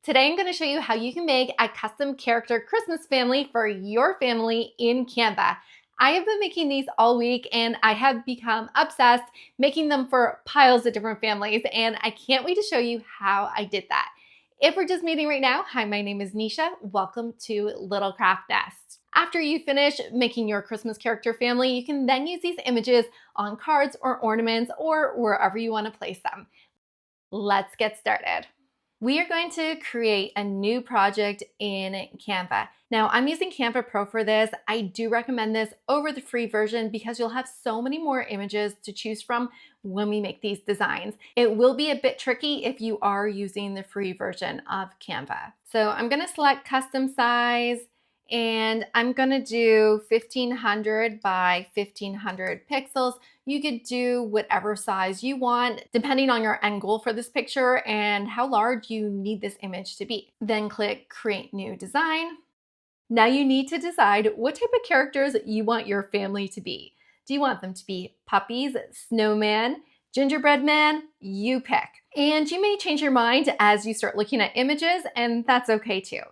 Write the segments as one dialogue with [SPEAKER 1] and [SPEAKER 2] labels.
[SPEAKER 1] Today I'm going to show you how you can make a custom character Christmas family for your family in Canva. I have been making these all week and I have become obsessed making them for piles of different families, and I can't wait to show you how I did that. If we're just meeting right now, hi, my name is Nisha. Welcome to Little Craft Nest. After you finish making your Christmas character family, you can then use these images on cards or ornaments or wherever you want to place them. Let's get started. We are going to create a new project in Canva. Now, I'm using Canva Pro for this. I do recommend this over the free version because you'll have so many more images to choose from when we make these designs. It will be a bit tricky if you are using the free version of Canva. So I'm going to select custom size, and I'm gonna do 1500 by 1500 pixels. You could do whatever size you want, depending on your end goal for this picture and how large you need this image to be. Then click Create New Design. Now you need to decide what type of characters you want your family to be. Do you want them to be puppies, snowman, gingerbread man? You pick. And you may change your mind as you start looking at images, and that's okay too.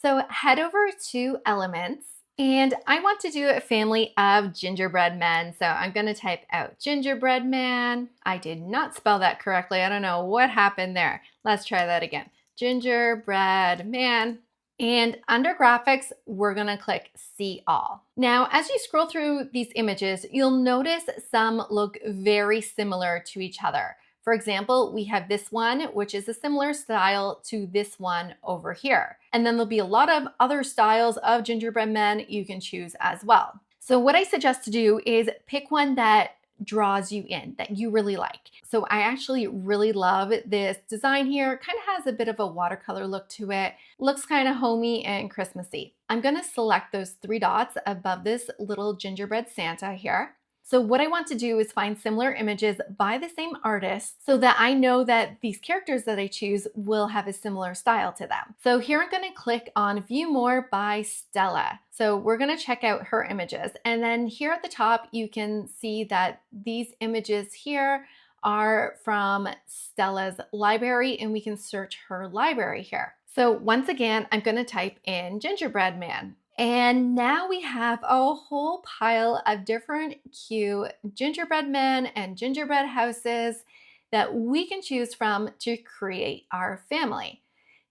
[SPEAKER 1] So head over to Elements, and I want to do a family of gingerbread men. So I'm going to type out gingerbread man. I did not spell that correctly. I don't know what happened there. Let's try that again. Gingerbread man. And under graphics, we're gonna click See All. Now, as you scroll through these images, you'll notice some look very similar to each other. For example, we have this one, which is a similar style to this one over here. And then there'll be a lot of other styles of gingerbread men you can choose as well. So what I suggest to do is pick one that draws you in, that you really like. So I actually really love this design here. Kind of has a bit of a watercolor look to it. Looks kind of homey and Christmassy. I'm going to select those three dots above this little gingerbread Santa here. So what I want to do is find similar images by the same artist so that I know that these characters that I choose will have a similar style to them. So here I'm going to click on View More by Stella. So we're going to check out her images. And then here at the top, you can see that these images here are from Stella's library, and we can search her library here. So once again, I'm going to type in gingerbread man. And now we have a whole pile of different cute gingerbread men and gingerbread houses that we can choose from to create our family.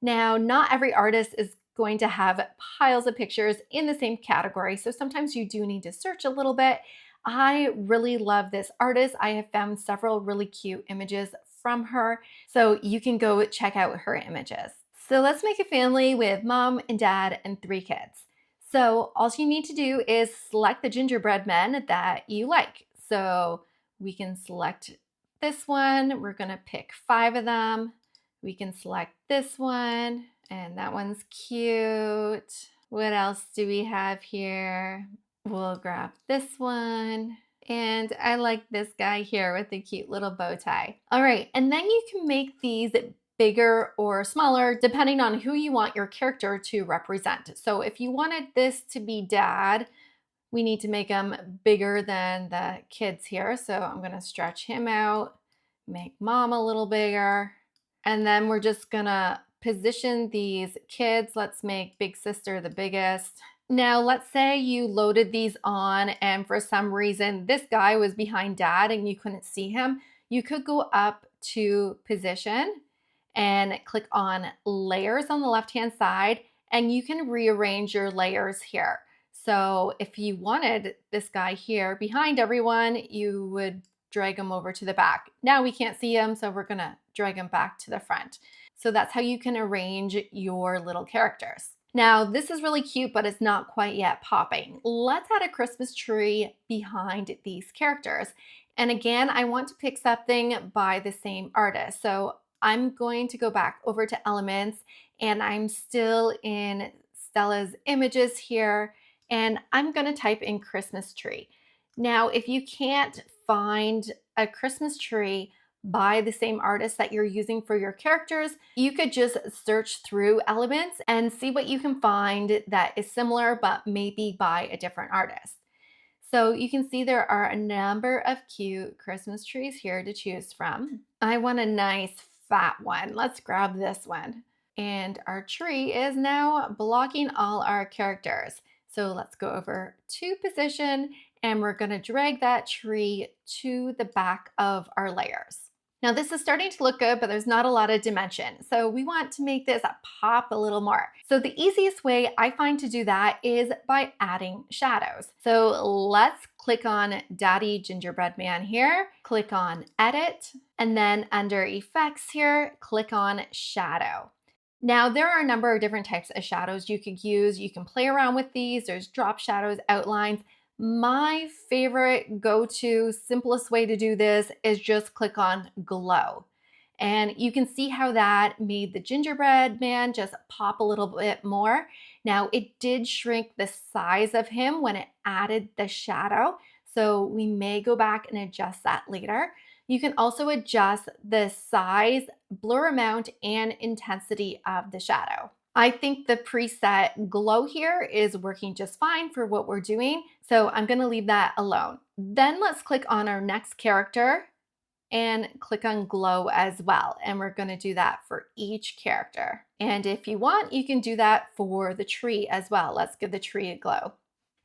[SPEAKER 1] Now, not every artist is going to have piles of pictures in the same category, so sometimes you do need to search a little bit. I really love this artist. I have found several really cute images from her, so you can go check out her images. So let's make a family with mom and dad and 3 kids. So all you need to do is select the gingerbread men that you like. So we can select this one. We're going to pick 5 of them. We can select this one, and that one's cute. What else do we have here? We'll grab this one. And I like this guy here with the cute little bow tie. All right, and then you can make these bigger or smaller depending on who you want your character to represent. So if you wanted this to be dad, we need to make him bigger than the kids here. So I'm going to stretch him out, make mom a little bigger, and then we're just going to position these kids. Let's make big sister the biggest. Now, let's say you loaded these on and for some reason this guy was behind dad and you couldn't see him. You could go up to position and click on layers on the left-hand side, and you can rearrange your layers here. So if you wanted this guy here behind everyone, you would drag him over to the back. Now we can't see him, so we're gonna drag him back to the front. So that's how you can arrange your little characters. Now, this is really cute, but it's not quite yet popping. Let's add a Christmas tree behind these characters. And again, I want to pick something by the same artist. So I'm going to go back over to Elements, and I'm still in Stella's images here, and I'm going to type in Christmas tree. Now, if you can't find a Christmas tree by the same artist that you're using for your characters, you could just search through Elements and see what you can find that is similar, but maybe by a different artist. So you can see there are a number of cute Christmas trees here to choose from. I want a nice fat one. Let's grab this one. And our tree is now blocking all our characters. So let's go over to position and we're going to drag that tree to the back of our layers. Now this is starting to look good, but there's not a lot of dimension. So we want to make this pop a little more. So the easiest way I find to do that is by adding shadows. So let's click on Daddy Gingerbread Man here, click on Edit, and then under Effects here, click on Shadow. Now, there are a number of different types of shadows you could use. You can play around with these. There's drop shadows, outlines. My favorite go-to, simplest way to do this is just click on glow. And you can see how that made the gingerbread man just pop a little bit more. Now, it did shrink the size of him when it added the shadow. So we may go back and adjust that later. You can also adjust the size, blur amount, and intensity of the shadow. I think the preset glow here is working just fine for what we're doing, so I'm going to leave that alone. Then let's click on our next character and click on glow as well, and we're going to do that for each character. And if you want, you can do that for the tree as well. Let's give the tree a glow.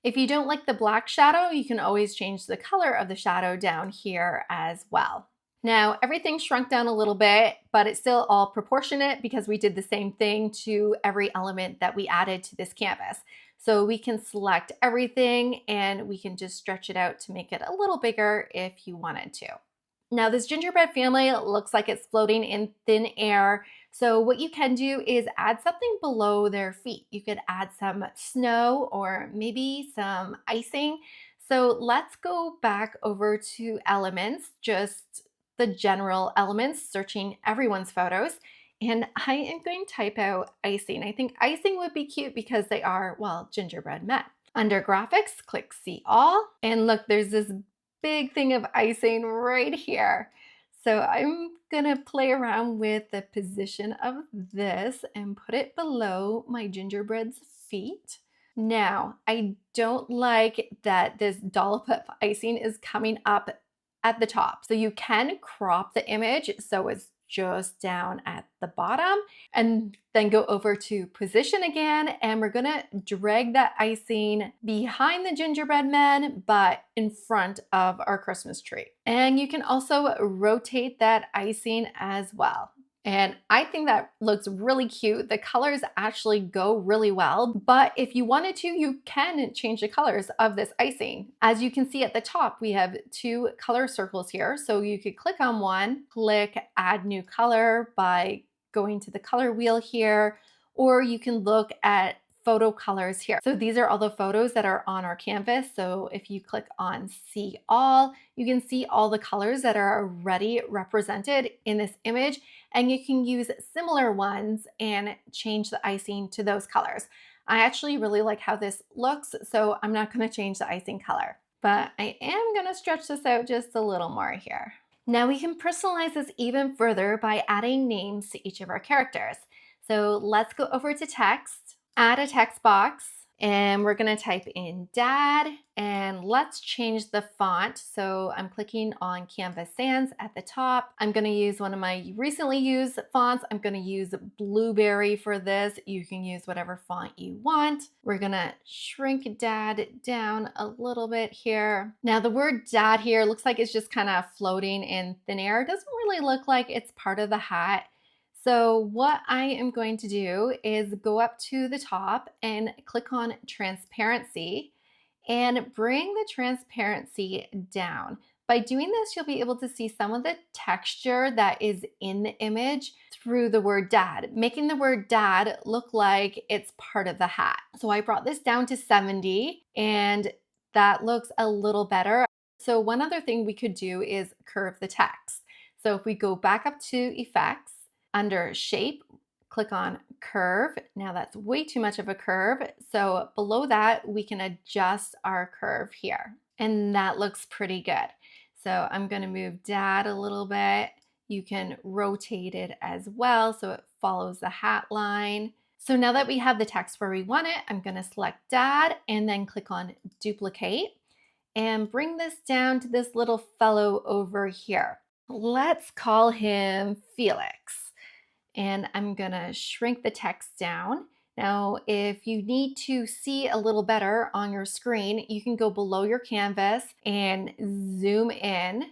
[SPEAKER 1] If you don't like the black shadow, you can always change the color of the shadow down here as well. Now, everything shrunk down a little bit, but it's still all proportionate because we did the same thing to every element that we added to this canvas. So we can select everything and we can just stretch it out to make it a little bigger if you wanted to. Now, this gingerbread family looks like it's floating in thin air. So what you can do is add something below their feet. You could add some snow or maybe some icing. So let's go back over to elements, just the general elements, searching everyone's photos. And I am going to type out icing. I think icing would be cute because they are, well, gingerbread men. Under graphics, click see all. And look, there's this big thing of icing right here. So I'm gonna play around with the position of this and put it below my gingerbread's feet. Now, I don't like that this dollop of icing is coming up at the top. So you can crop the image so it's just down at the bottom and then go over to position again. And we're gonna drag that icing behind the gingerbread men, but in front of our Christmas tree. And you can also rotate that icing as well. And I think that looks really cute. The colors actually go really well, but if you wanted to, you can change the colors of this icing. As you can see at the top, we have two color circles here. So you could click on one, click add new color by going to the color wheel here, or you can look at photo colors here. So these are all the photos that are on our canvas. So if you click on see all, you can see all the colors that are already represented in this image, and you can use similar ones and change the icing to those colors. I actually really like how this looks, so I'm not going to change the icing color, but I am going to stretch this out just a little more here. Now we can personalize this even further by adding names to each of our characters. So let's go over to text, add a text box, and we're going to type in dad, and let's change the font. So I'm clicking on Canva Sans at the top. I'm going to use one of my recently used fonts. I'm going to use Blueberry for this. You can use whatever font you want. We're going to shrink dad down a little bit here. Now the word dad here looks like it's just kind of floating in thin air. It doesn't really look like it's part of the hat. So what I am going to do is go up to the top and click on transparency and bring the transparency down. By doing this, you'll be able to see some of the texture that is in the image through the word dad, making the word dad look like it's part of the hat. So I brought this down to 70 and that looks a little better. So one other thing we could do is curve the text. So if we go back up to effects, under shape, click on curve. Now that's way too much of a curve. So below that, we can adjust our curve here. And that looks pretty good. So I'm going to move dad a little bit. You can rotate it as well so it follows the hat line. So now that we have the text where we want it, I'm going to select dad and then click on duplicate and bring this down to this little fellow over here. Let's call him Felix. And I'm gonna shrink the text down. Now, if you need to see a little better on your screen, you can go below your canvas and zoom in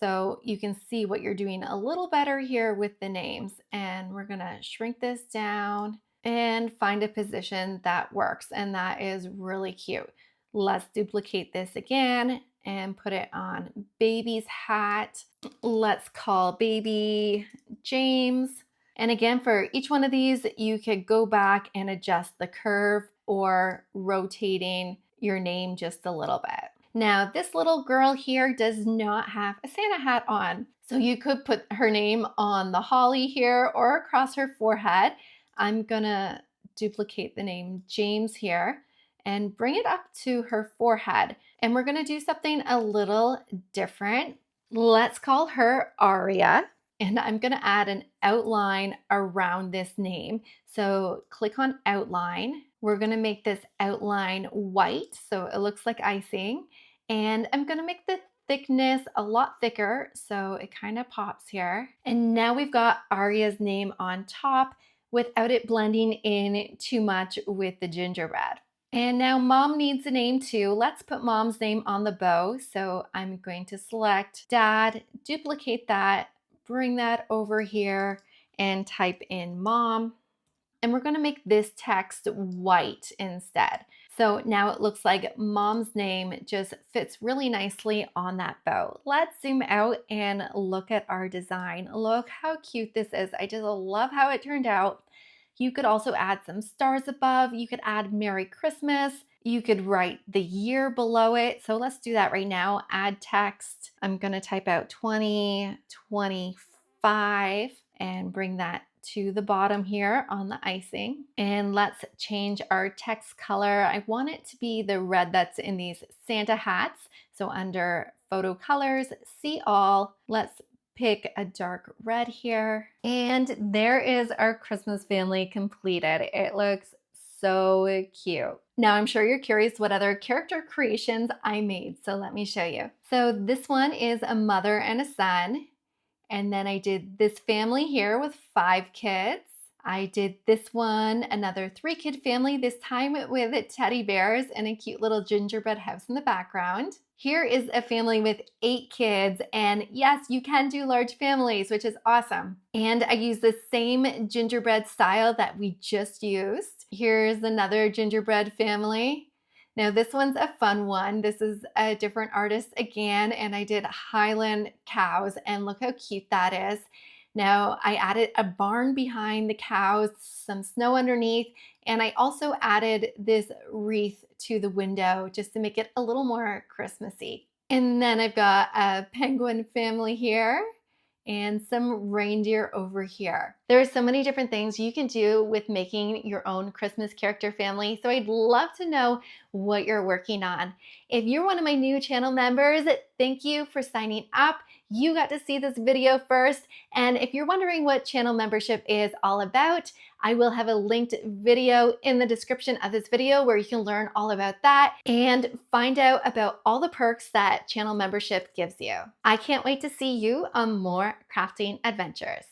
[SPEAKER 1] so you can see what you're doing a little better here with the names. And we're gonna shrink this down and find a position that works, and that is really cute. Let's duplicate this again and put it on baby's hat. Let's call baby James. And again, for each one of these, you could go back and adjust the curve or rotating your name just a little bit. Now, this little girl here does not have a Santa hat on. So you could put her name on the holly here or across her forehead. I'm gonna duplicate the name James here and bring it up to her forehead. And we're gonna do something a little different. Let's call her Aria. And I'm gonna add an outline around this name. So click on outline. We're gonna make this outline white so it looks like icing. And I'm gonna make the thickness a lot thicker so it kind of pops here. And now we've got Aria's name on top without it blending in too much with the gingerbread. And now mom needs a name too. Let's put mom's name on the bow. So I'm going to select dad, duplicate that, bring that over here and type in mom. And we're going to make this text white instead. So now it looks like mom's name just fits really nicely on that bow. Let's zoom out and look at our design. Look how cute this is. I just love how it turned out. You could also add some stars above. You could add Merry Christmas. You could write the year below it. So let's do that right now. Add text. I'm going to type out 2025 and bring that to the bottom here on the icing. And let's change our text color. I want it to be the red that's in these Santa hats. So under photo colors, see all, let's pick a dark red here. And there is our Christmas family completed. It looks so cute. Now I'm sure you're curious what other character creations I made. So let me show you. So this one is a mother and a son. And then I did this family here with 5 kids. I did this one, another 3-kid family, this time with teddy bears and a cute little gingerbread house in the background. Here is a family with 8 kids, and yes, you can do large families, which is awesome. And I used the same gingerbread style that we just used. Here's another gingerbread family. Now this one's a fun one. This is a different artist again, and I did Highland cows, and look how cute that is. Now I added a barn behind the cows, some snow underneath, and I also added this wreath to the window just to make it a little more Christmassy. And then I've got a penguin family here and some reindeer over here. There are so many different things you can do with making your own Christmas character family, so I'd love to know what you're working on. If you're one of my new channel members, thank you for signing up. You got to see this video first, and if you're wondering what channel membership is all about, I will have a linked video in the description of this video where you can learn all about that and find out about all the perks that channel membership gives you. I can't wait to see you on more crafting adventures.